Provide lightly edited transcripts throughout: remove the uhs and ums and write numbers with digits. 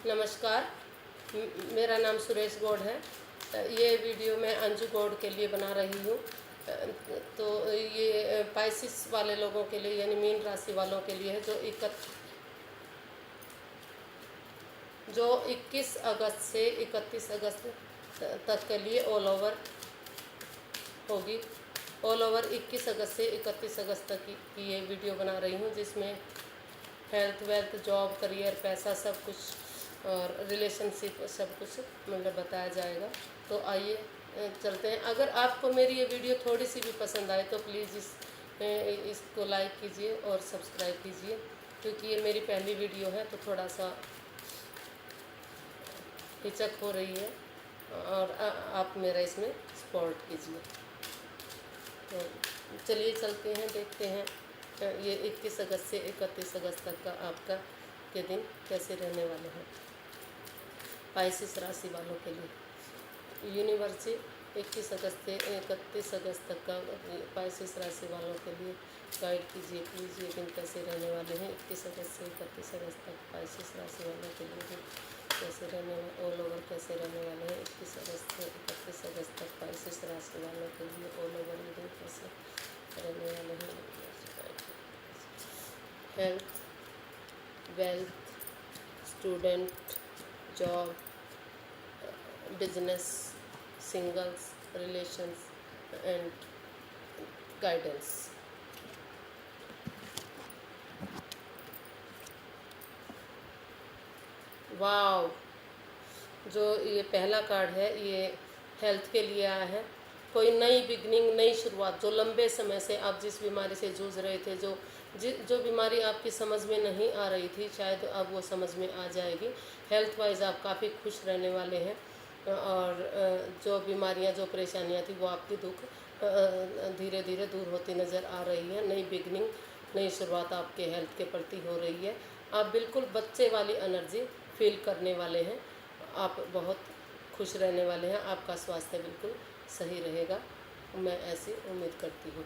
नमस्कार। मेरा नाम सुरेश गौड़ है। ये वीडियो मैं अंजू गौड़ के लिए बना रही हूँ। तो ये पाइसिस वाले लोगों के लिए यानी मीन राशि वालों के लिए है जो 21 अगस्त से 31 अगस्त तक के लिए ऑल ओवर होगी। ऑल ओवर 21 अगस्त से 31 अगस्त तक की ये वीडियो बना रही हूँ, जिसमें हेल्थ, वेल्थ, जॉब, करियर, पैसा सब कुछ और रिलेशनशिप सब कुछ मतलब बताया जाएगा। तो आइए चलते हैं। अगर आपको मेरी ये वीडियो थोड़ी सी भी पसंद आए तो प्लीज़ इसको लाइक कीजिए और सब्सक्राइब कीजिए, क्योंकि ये मेरी पहली वीडियो है तो थोड़ा सा हिचक हो रही है और आप मेरा इसमें सपोर्ट कीजिए। तो चलिए चलते हैं, देखते हैं ये 21 अगस्त से 31 अगस्त तक का आपका के दिन कैसे रहने वाले हैं पाइसिस राशि वालों के लिए। यूनिवर्सिटी 21 अगस्त से 31 अगस्त तक का पाइसिस राशि वालों के लिए गाइड कीजिए प्लीज़। ये दिन कैसे रहने वाले हैं 21 अगस्त से 31 अगस्त तक पाइसिस राशि वालों के लिए दिन कैसे रहने ऑल ओवर कैसे रहने वाले हैं 21 अगस्त से 31 अगस्त तक पाइसिस राशि वालों के लिए ऑल ओवर ये दिन कैसे रहने वाले हैं। Health, wealth, student, job, business, singles, relations and guidance. Wow, जो ये पहला कार्ड है ये हेल्थ के लिए आया है। कोई नई बिगनिंग, नई शुरुआत। जो लंबे समय से आप जिस बीमारी से जूझ रहे थे, जो बीमारी आपकी समझ में नहीं आ रही थी, शायद अब वो समझ में आ जाएगी। हेल्थ वाइज आप काफ़ी खुश रहने वाले हैं और जो बीमारियां, जो परेशानियां थी वो आपकी दुख धीरे धीरे दूर होती नज़र आ रही है। नई बिगनिंग, नई शुरुआत आपके हेल्थ के प्रति हो रही है। आप बिल्कुल बच्चे वाली एनर्जी फील करने वाले हैं। आप बहुत खुश रहने वाले हैं। आपका स्वास्थ्य बिल्कुल सही रहेगा, मैं ऐसी उम्मीद करती हूँ।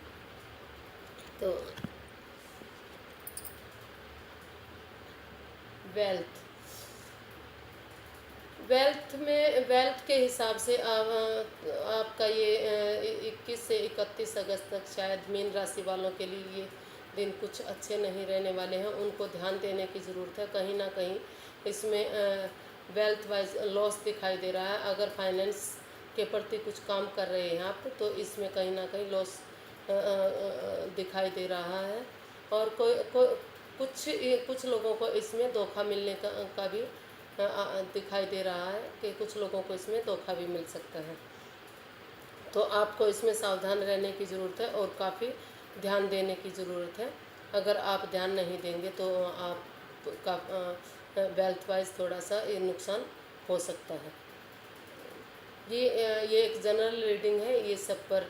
तो वेल्थ के हिसाब से आपका ये 21 से 31 अगस्त तक शायद मीन राशि वालों के लिए ये दिन कुछ अच्छे नहीं रहने वाले हैं। उनको ध्यान देने की ज़रूरत है। कहीं ना कहीं इसमें वेल्थ वाइज लॉस दिखाई दे रहा है। अगर फाइनेंस के प्रति कुछ काम कर रहे हैं आप, तो इसमें कहीं ना कहीं लॉस दिखाई दे रहा है। और कुछ लोगों को इसमें धोखा मिलने का भी दिखाई दे रहा है कि कुछ लोगों को इसमें धोखा भी मिल सकता है। तो आपको इसमें सावधान रहने की ज़रूरत है और काफ़ी ध्यान देने की ज़रूरत है। अगर आप ध्यान नहीं देंगे तो आपका वेल्थ वाइज थोड़ा सा ये नुकसान हो सकता है। ये एक जनरल रीडिंग है। ये सब पर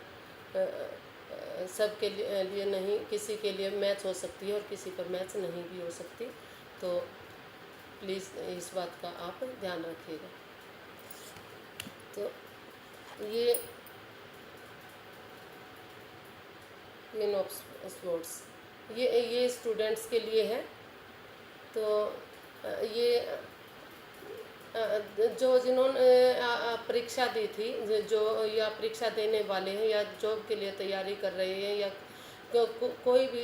सब के लिए नहीं, किसी के लिए मैच हो सकती है और किसी पर मैच नहीं भी हो सकती। तो प्लीज़ इस बात का आप ध्यान रखिएगा। तो ये क्वीन ऑफ स्पोर्ट्स ये स्टूडेंट्स के लिए है। तो ये जो जिन्होंने परीक्षा दी थी, जो या परीक्षा देने वाले हैं या जॉब के लिए तैयारी कर रहे हैं या कोई भी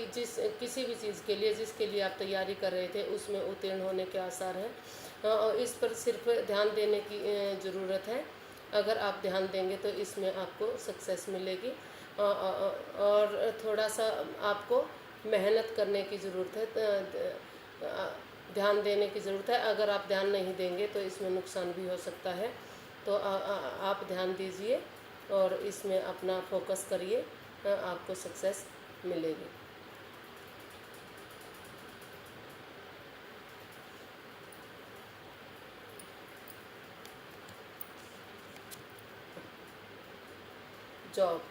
किसी भी चीज़ के लिए जिसके लिए आप तैयारी कर रहे थे उसमें उत्तीर्ण होने के आसार हैं। और इस पर सिर्फ ध्यान देने की ज़रूरत है। अगर आप ध्यान देंगे तो इसमें आपको सक्सेस मिलेगी। और थोड़ा सा आपको मेहनत करने की ज़रूरत है, ध्यान देने की ज़रूरत है। अगर आप ध्यान नहीं देंगे तो इसमें नुकसान भी हो सकता है। तो आप ध्यान दीजिए और इसमें अपना फोकस करिए, आपको सक्सेस मिलेगी। जॉब,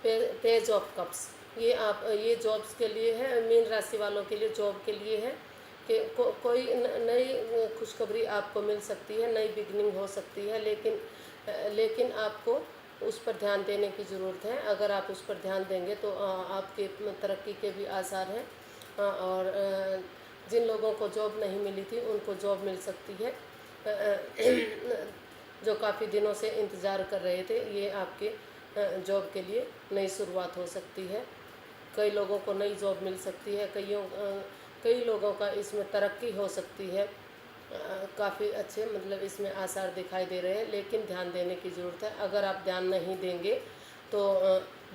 पेज ऑफ कप्स, ये जॉब्स के लिए है। मीन राशि वालों के लिए जॉब के लिए है कि कोई नई खुशखबरी आपको मिल सकती है, नई बिगनिंग हो सकती है। लेकिन आपको उस पर ध्यान देने की ज़रूरत है। अगर आप उस पर ध्यान देंगे तो आपके तरक्की के भी आसार हैं। और जिन लोगों को जॉब नहीं मिली थी उनको जॉब मिल सकती है। जो काफ़ी दिनों से इंतज़ार कर रहे थे, ये आपके जॉब के लिए नई शुरुआत हो सकती है। कई लोगों को नई जॉब मिल सकती है, कई लोगों का इसमें तरक्की हो सकती है। काफ़ी अच्छे मतलब इसमें आसार दिखाई दे रहे हैं, लेकिन ध्यान देने की ज़रूरत है। अगर आप ध्यान नहीं देंगे तो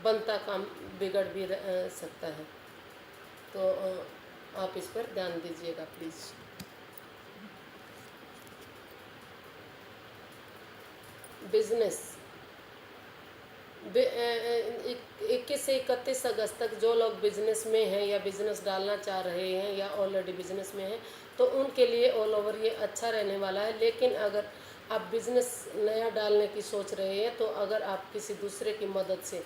बनता काम बिगड़ भी सकता है। तो आप इस पर ध्यान दीजिएगा प्लीज़। बिजनेस 21 से 31 अगस्त तक जो लोग बिजनेस में हैं या बिजनेस डालना चाह रहे हैं या ऑलरेडी बिजनेस में हैं, तो उनके लिए ऑल ओवर ये अच्छा रहने वाला है। लेकिन अगर आप बिजनेस नया डालने की सोच रहे हैं, तो अगर आप किसी दूसरे की मदद से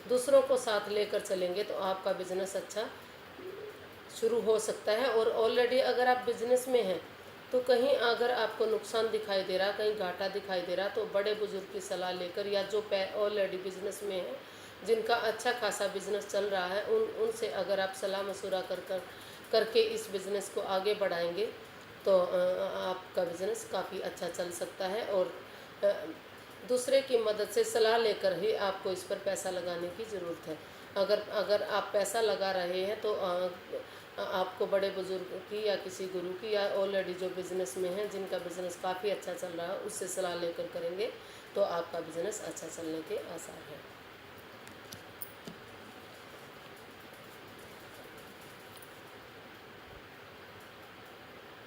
दूसरों को साथ लेकर चलेंगे तो आपका बिजनेस अच्छा शुरू हो सकता है। और ऑलरेडी अगर आप बिजनेस में हैं तो कहीं अगर आपको नुकसान दिखाई दे रहा, कहीं घाटा दिखाई दे रहा, तो बड़े बुजुर्ग की सलाह लेकर या जो ऑलरेडी बिजनेस में है, जिनका अच्छा खासा बिजनेस चल रहा है, उनसे अगर आप सलाह मशुरा करके इस बिज़नेस को आगे बढ़ाएंगे तो आपका बिज़नेस काफ़ी अच्छा चल सकता है। और दूसरे की मदद से सलाह लेकर ही आपको इस पर पैसा लगाने की ज़रूरत है। अगर आप पैसा लगा रहे हैं तो आपको बड़े बुजुर्ग की या किसी गुरु की या ऑलरेडी जो बिज़नेस में हैं, जिनका बिज़नेस काफ़ी अच्छा चल रहा है, उससे सलाह लेकर करेंगे तो आपका बिज़नेस अच्छा चलने के आसार हैं।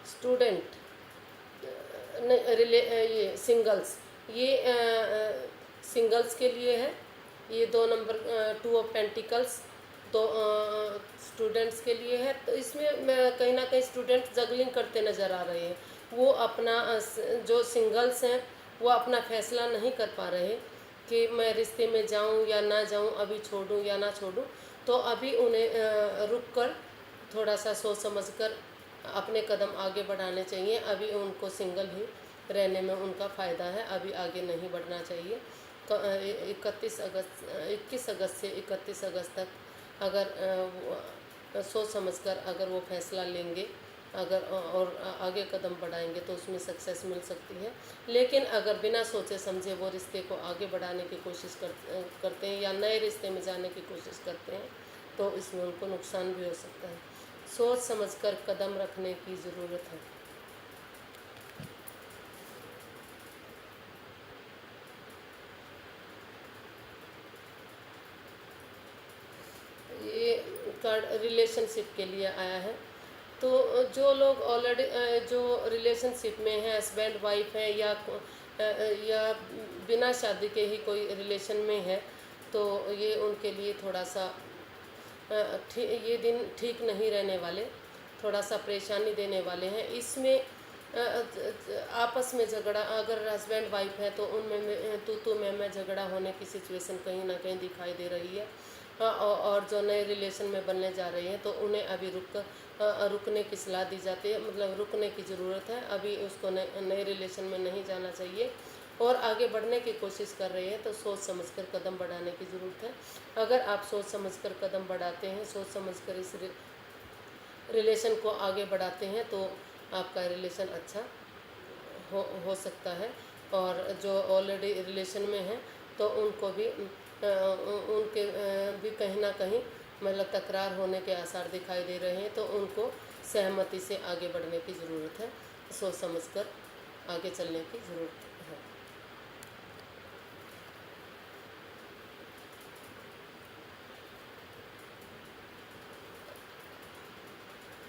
स्टूडेंट ये सिंगल्स के लिए है। ये 2 नंबर 2 ऑफ पेंटिकल्स तो स्टूडेंट्स के लिए है। तो इसमें कहीं ना कहीं स्टूडेंट जगलिंग करते नज़र आ रहे हैं। वो अपना जो सिंगल्स हैं वो अपना फैसला नहीं कर पा रहे कि मैं रिश्ते में जाऊं या ना जाऊं, अभी छोड़ूं या ना छोड़ूं। तो अभी उन्हें रुक कर थोड़ा सा सोच समझ कर अपने कदम आगे बढ़ाने चाहिए। अभी उनको सिंगल ही रहने में उनका फ़ायदा है, अभी आगे नहीं बढ़ना चाहिए। 21 अगस्त से 31 अगस्त तक अगर सोच समझकर अगर वो फैसला लेंगे अगर और आगे कदम बढ़ाएंगे तो उसमें सक्सेस मिल सकती है। लेकिन अगर बिना सोचे समझे वो रिश्ते को आगे बढ़ाने की कोशिश करते हैं या नए रिश्ते में जाने की कोशिश करते हैं तो इसमें उनको नुकसान भी हो सकता है। सोच समझकर कदम रखने की ज़रूरत है। ये कार्ड रिलेशनशिप के लिए आया है। तो जो लोग ऑलरेडी जो रिलेशनशिप में हैं, हस्बैंड वाइफ है या बिना शादी के ही कोई रिलेशन में है, तो ये उनके लिए थोड़ा सा ये दिन ठीक नहीं रहने वाले, थोड़ा सा परेशानी देने वाले हैं। इसमें आपस में झगड़ा, अगर हस्बैंड वाइफ है तो उनमें तू मैं झगड़ा होने की सिचुएशन कहीं ना कहीं दिखाई दे रही है। और जो नए रिलेशन में बनने जा रहे हैं तो उन्हें अभी रुकने की सलाह दी जाती है, मतलब रुकने की ज़रूरत है। अभी उसको नए रिलेशन में नहीं जाना चाहिए और आगे बढ़ने की कोशिश कर रहे हैं तो सोच समझकर कदम बढ़ाने की ज़रूरत है। अगर आप सोच समझकर कदम बढ़ाते हैं, सोच समझकर इस रिलेशन को आगे बढ़ाते हैं तो आपका रिलेशन अच्छा हो सकता है। और जो ऑलरेडी रिलेशन में हैं तो उनको भी उनके भी कहीं ना कहीं मतलब तकरार होने के आसार दिखाई दे रहे हैं, तो उनको सहमति से आगे बढ़ने की ज़रूरत है। सोच समझकर आगे चलने की ज़रूरत है।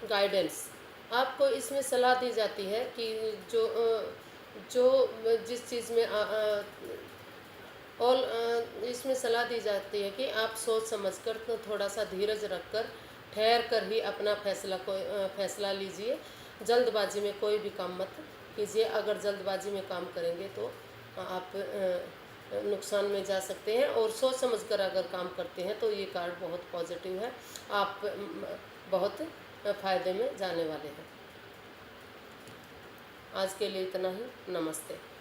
गाइडेंस आपको इसमें सलाह दी जाती है कि जो जिस चीज़ में इसमें सलाह दी जाती है कि आप सोच समझकर तो थोड़ा सा धीरज रखकर ठहर कर ही अपना फैसला लीजिए। जल्दबाजी में कोई भी काम मत कीजिए। अगर जल्दबाजी में काम करेंगे तो आप नुकसान में जा सकते हैं। और सोच समझकर अगर काम करते हैं तो ये कार्ड बहुत पॉजिटिव है, आप बहुत फ़ायदे में जाने वाले हैं। आज के लिए इतना ही। नमस्ते।